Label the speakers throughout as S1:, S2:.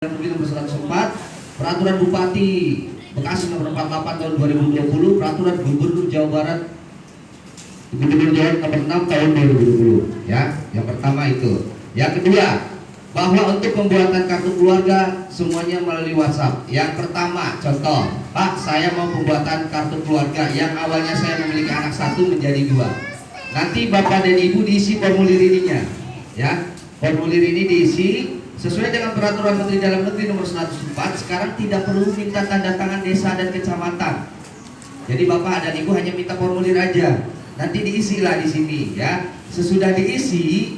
S1: Nomor 104, Peraturan Bupati Bekasi nomor 48 tahun 2020, Peraturan Gubernur Jawa Barat nomor 6 tahun 2020. Ya, yang pertama itu. Yang kedua, bahwa untuk pembuatan kartu keluarga semuanya melalui WhatsApp. Yang pertama, contoh, Pak, saya mau pembuatan kartu keluarga yang awalnya saya memiliki anak satu menjadi dua. Nanti Bapak dan Ibu diisi formulir ininya. Ya, formulir ini diisi sesuai dengan Peraturan Menteri Dalam Negeri nomor 104. Sekarang tidak perlu minta tanda tangan desa dan kecamatan. Jadi Bapak dan Ibu hanya minta formulir aja. Nanti diisilah di sini ya. Sesudah diisi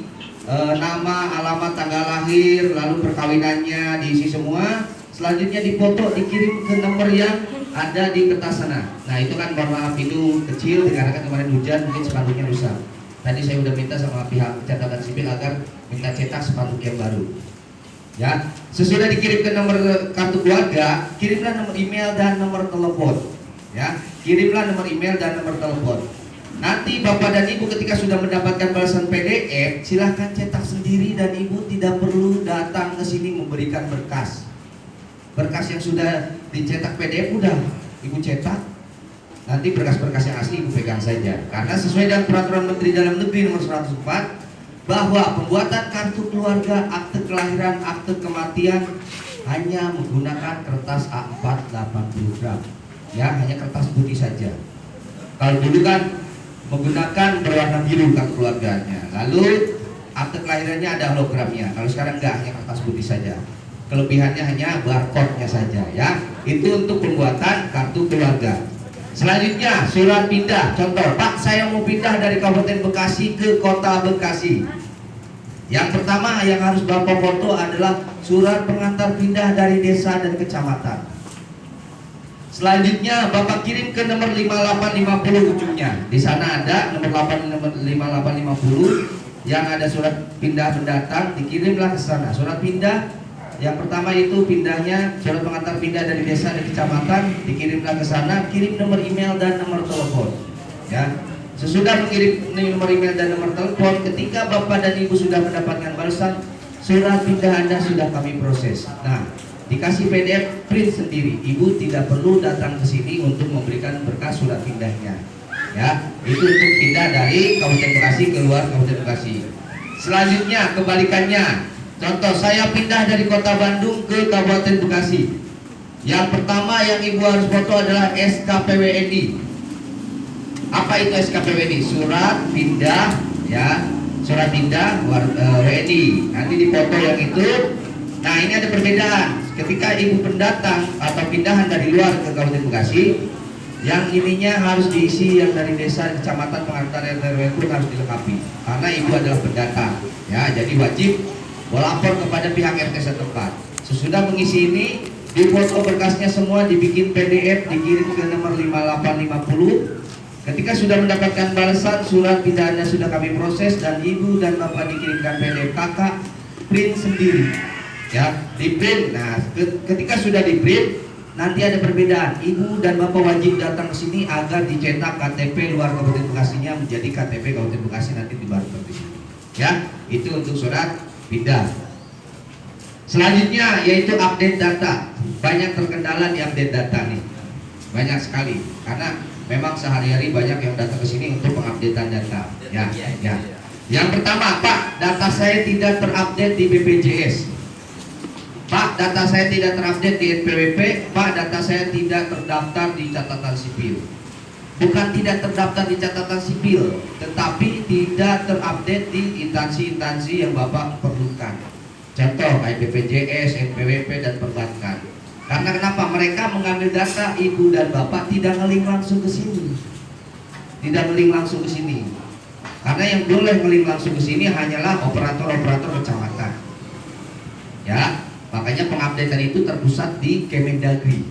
S1: nama, alamat, tanggal lahir, lalu perkawinannya diisi semua. Selanjutnya dipoto, dikirim ke nomor yang ada di kertas sana. Nah itu kan mohon maaf itu kecil dikarenakan kemarin hujan mungkin spanduknya rusak. Tadi saya udah minta sama pihak catatan sipil agar minta cetak spanduk yang baru. Ya, sesudah dikirim ke nomor kartu keluarga, kirimlah nomor email dan nomor telepon. Ya, kirimlah nomor email dan nomor telepon. Nanti Bapak dan Ibu ketika sudah mendapatkan balasan PDF, silahkan cetak sendiri dan Ibu tidak perlu datang ke sini memberikan berkas. Berkas yang sudah dicetak PDF udah Ibu cetak. Nanti berkas-berkas yang asli Ibu pegang saja. Karena sesuai dengan Peraturan Menteri Dalam Negeri nomor 104 bahwa pembuatan kartu keluarga, akte kelahiran, akte kematian hanya menggunakan kertas A4 80 gram. Ya, hanya kertas putih saja. Kalau dulu kan menggunakan berwarna biru kartu keluarganya. Lalu akte kelahirannya ada hologramnya. Kalau sekarang enggak, hanya kertas putih saja. Kelebihannya hanya barcode-nya saja ya. Itu untuk pembuatan kartu keluarga. Selanjutnya surat pindah. Contoh, Pak, saya mau pindah dari Kabupaten Bekasi ke Kota Bekasi. Yang pertama yang harus Bapak foto adalah surat pengantar pindah dari desa dan kecamatan. Selanjutnya Bapak kirim ke nomor 5850 ujungnya. Di sana ada nomor 5850 yang ada surat pindah mendatang, dikirimlah ke sana. Surat pindah yang pertama itu pindahnya, surat pengantar pindah dari desa dan kecamatan, dikirimlah ke sana, kirim nomor email dan nomor telepon. Ya. Sesudah mengirim nomor email dan nomor telepon, ketika Bapak dan Ibu sudah mendapatkan balasan, surat pindah Anda sudah kami proses. Nah, dikasih PDF print sendiri. Ibu tidak perlu datang ke sini untuk memberikan berkas surat pindahnya. Ya, itu untuk pindah dari Kabupaten Bekasi keluar Kabupaten Bekasi. Selanjutnya kebalikannya. Contoh, saya pindah dari Kota Bandung ke Kabupaten Bekasi. Yang pertama yang Ibu harus foto adalah SKPWNI. Apa itu SKPWNI? Surat pindah ya, surat pindah WNI. Nanti dipoto yang itu. Nah, ini ada perbedaan. Ketika Ibu pendatang atau pindahan dari luar ke Kabupaten Bekasi, yang ininya harus diisi, yang dari desa, kecamatan, pengantar RW pun harus dilengkapi. Karena Ibu adalah pendatang. Ya, jadi wajib melapor kepada pihak RT setempat. Sesudah mengisi ini, difoto berkasnya semua, dibikin PDF, dikirim ke nomor 5850. Ketika sudah mendapatkan balasan, surat pindahannya sudah kami proses dan Ibu dan Bapak dikirimkan PDF, Kakak print sendiri. Ya, di print. Nah, ketika sudah di print, nanti ada perbedaan. Ibu dan Bapak wajib datang ke sini agar dicetak KTP luar Kabupaten Bekasinya menjadi KTP Kabupaten Bekasi nanti di baru seperti ini. Ya, itu untuk surat pindah. Selanjutnya yaitu update data. Banyak terkendala di update data nih, banyak sekali karena memang sehari-hari banyak yang datang ke sini untuk pengupdatean data. Ya. Yang pertama, Pak, data saya tidak terupdate di BPJS. Pak, data saya tidak terupdate di NPWP. Pak, data saya tidak terdaftar di catatan sipil. Bukan tidak terdaftar di catatan sipil, tetapi tidak terupdate di instansi-instansi yang Bapak perlukan. Contoh kayak BPJS, NPWP, dan perbankan. Karena kenapa? Mereka mengambil data Ibu dan Bapak tidak ngeling langsung ke sini. Tidak ngeling langsung ke sini. Karena yang boleh ngeling langsung ke sini hanyalah operator-operator kecamatan. Ya, makanya pengupdatean itu terpusat di Kemendagri.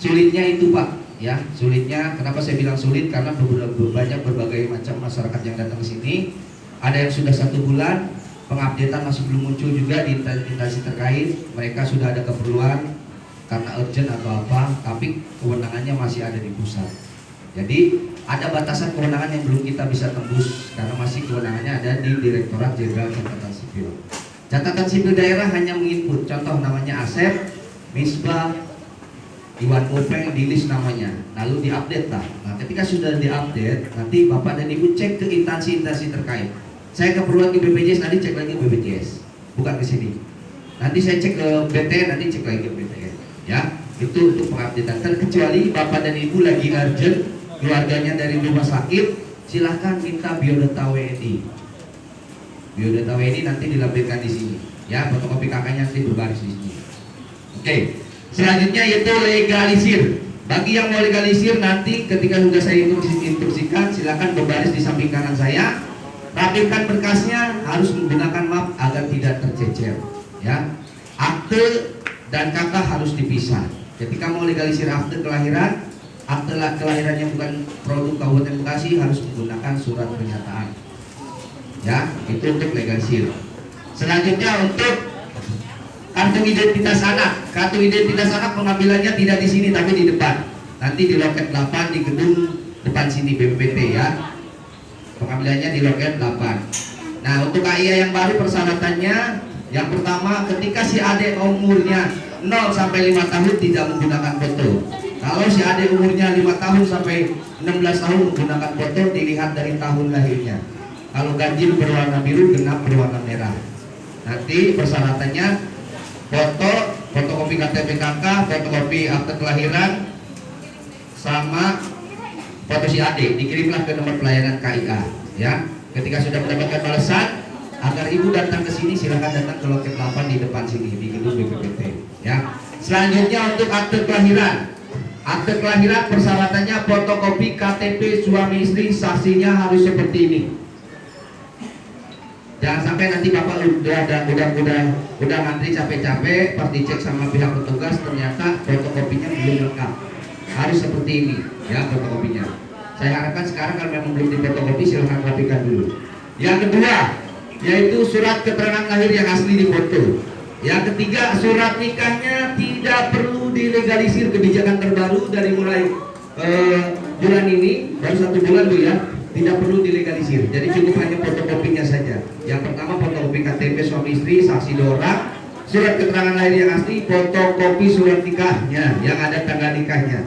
S1: Sulitnya itu, Pak. Ya, sulitnya, kenapa saya bilang sulit? Karena banyak berbagai macam masyarakat yang datang ke sini. Ada yang sudah 1 bulan, pengupdatean masih belum muncul juga di instansi terkait. Mereka sudah ada keperluan karena urgent atau apa, tapi kewenangannya masih ada di pusat. Jadi ada batasan kewenangan yang belum kita bisa tembus karena masih kewenangannya ada di Direktorat Jenderal Catatan Sipil. Catatan sipil daerah hanya menginput, contoh namanya Asep, Misbah, Iwan Kopeng, di list namanya, lalu diupdate lah. Nah, ketika sudah diupdate, nanti Bapak dan Ibu cek ke instansi-instansi terkait. Saya keperluan ke BPJS, nanti cek lagi ke BPJS, bukan ke sini. Nanti saya cek ke BTN, nanti cek lagi ke BTN. Ya, itu untuk pengupdatean. Terkecuali Bapak dan Ibu lagi urgent, keluarganya dari rumah sakit, silahkan minta biodata WNI. Biodata WNI nanti dilampirkan di sini. Ya, fotokopi kakaknya nanti berbaris di sini. Oke. Selanjutnya yaitu legalisir. Bagi yang mau legalisir nanti ketika sudah saya instruksikan, silakan berbaris di samping kanan saya. Rapikan berkasnya, harus menggunakan map agar tidak tercecer. Ya, akte dan kakak harus dipisah. Ketika mau legalisir akte kelahiran, akte kelahirannya bukan produk Kabupaten Bekasi, harus menggunakan surat pernyataan. Ya, itu untuk legalisir. Selanjutnya untuk kartu identitas anak. Kartu identitas anak pengambilannya tidak di sini tapi di depan. Nanti di loket 8 di gedung depan sini BPPT ya. Pengambilannya di loket 8. Nah, untuk KIA yang baru persyaratannya yang pertama, ketika si adik umurnya 0 sampai 5 tahun tidak menggunakan foto. Kalau si adik umurnya 5 tahun sampai 16 tahun menggunakan foto, dilihat dari tahun lahirnya. Kalau ganjil berwarna biru, genap berwarna merah. Nanti persyaratannya foto, fotokopi KTP kakak, fotokopi akte kelahiran, sama foto si adik. Dikirimlah ke nomor pelayanan KIA. Ya, ketika sudah mendapatkan balasan, agar ibu datang ke sini, silakan datang ke loket 8 di depan sini di gedung BPPT. Ya. Selanjutnya untuk akte kelahiran. Akte kelahiran persyaratannya fotokopi KTP suami istri, saksinya harus seperti ini. Jangan sampai nanti Bapak udah ngantri capek-capek, pas dicek sama pihak petugas ternyata fotokopinya belum lengkap. Harus seperti ini ya fotokopinya. Saya harapkan sekarang kalau memang belum difotokopi, silahkan rapikan dulu. Yang kedua yaitu surat keterangan lahir yang asli difoto. Yang ketiga, surat nikahnya tidak perlu dilegalisir. Kebijakan terbaru dari mulai bulan ini, baru 1 bulan tuh ya, tidak perlu dilegalisir. Jadi cukup hanya fotokopinya saja. Yang pertama fotokopi KTP suami istri, saksi 2 orang, surat keterangan lahir yang asli, fotokopi surat nikahnya yang ada tanggal nikahnya.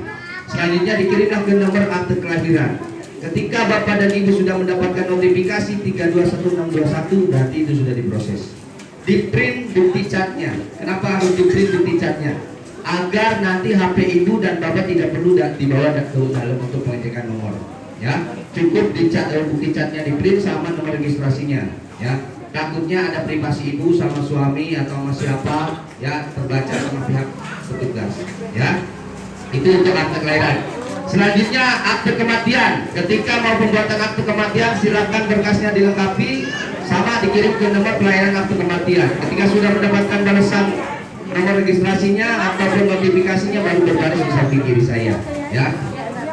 S1: Selanjutnya dikirimlah ke nomor akte kelahiran. Ketika Bapak dan Ibu sudah mendapatkan notifikasi 321621, berarti itu sudah diproses. Di print bukti catnya. Kenapa harus di print bukti catnya? Agar nanti HP Ibu dan Bapak tidak perlu dibawa ke dalam untuk pengecekan nomor. Ya, cukup dicat bukti catnya di print sama nomor registrasinya. Ya, takutnya ada privasi Ibu sama suami atau sama siapa, ya terbaca sama pihak petugas. Ya, itu untuk akte kelahiran. Selanjutnya akte kematian. Ketika mau pembuatan akte kematian, silakan berkasnya dilengkapi sama dikirim ke nomor pelayanan akte kematian. Ketika sudah mendapatkan balasan nomor registrasinya ataupun notifikasinya, baru berbaris di samping kiri saya. Ya.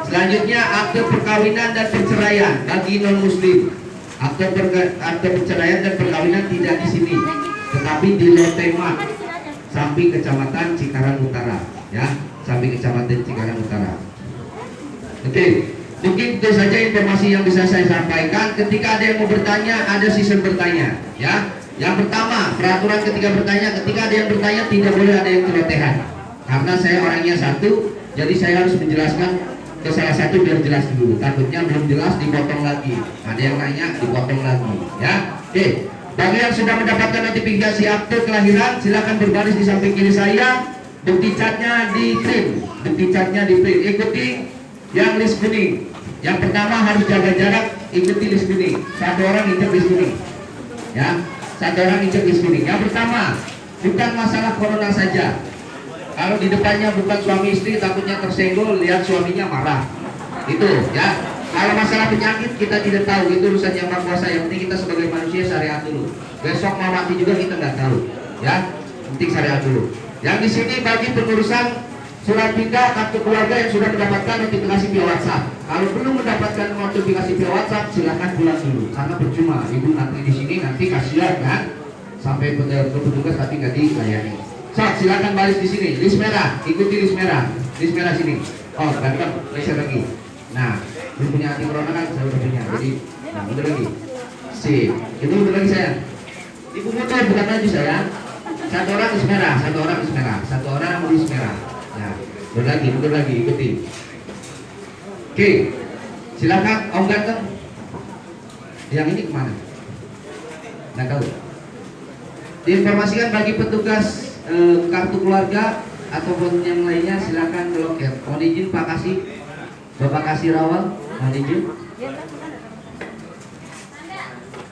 S1: Selanjutnya akte perkawinan dan perceraian bagi non muslim. Akte perceraian dan perkawinan tidak di sini, tetapi di Lotemat, samping Kecamatan Cikarang Utara. Ya, samping Kecamatan Cikarang Utara. Oke, mungkin itu saja informasi yang bisa saya sampaikan. Ketika ada yang mau bertanya, ada season bertanya. Ya, yang pertama peraturan ketika bertanya, ketika ada yang bertanya tidak boleh ada yang celotehan. Karena saya orangnya satu, jadi saya harus menjelaskan ke salah satu biar jelas dulu. Takutnya belum jelas dipotong lagi. Ada yang nanya dipotong lagi. Ya, oke. Bagi yang sudah mendapatkan notifikasi akte kelahiran, silakan berbaris di samping kiri saya. Bukti catnya di print, bukti catnya di print. Ikuti yang list kuning. Yang pertama harus jaga jarak, ikuti list kuning. 1 orang injek list kuning. Ya, 1 orang injek list kuning. Yang pertama, bukan masalah corona saja. Kalau di depannya bukan suami istri, takutnya tersenggol, lihat suaminya marah. Itu ya. Kalau masalah penyakit kita tidak tahu, itu urusan yang Maha Kuasa. Yang penting kita sebagai manusia syariat dulu. Besok mau mati juga kita nggak tahu. Ya, penting syariat dulu. Yang di sini bagi pengurusan surat pindah kartu keluarga yang sudah mendapatkan notifikasi via WhatsApp. Kalau belum mendapatkan notifikasi via WhatsApp, silakan pulang dulu. Karena percuma, ibu nanti di sini nanti kasihan kan, sampai petugas tapi nggak dilayani. So, silakan baris di sini, list merah, ikuti list merah sini. Oh, tadi kan geser lagi. Nah, belum punya anti corona kan, saya udah punya. Jadi, nah, udah lagi. Sip, itu udah lagi saya. Ibu motor bukan maju sayang. Satu orang is merah, satu orang is merah, satu orang is merah. Ya, mundur lagi, ikuti. Oke, silakan Om Ganteng. Yang ini kemana? Nggak tahu. Diinformasikan bagi petugas kartu keluarga ataupun yang lainnya silakan ke loket. Mohon izin Pak Kasih, Bapak Kasih Rawal, mohon izin.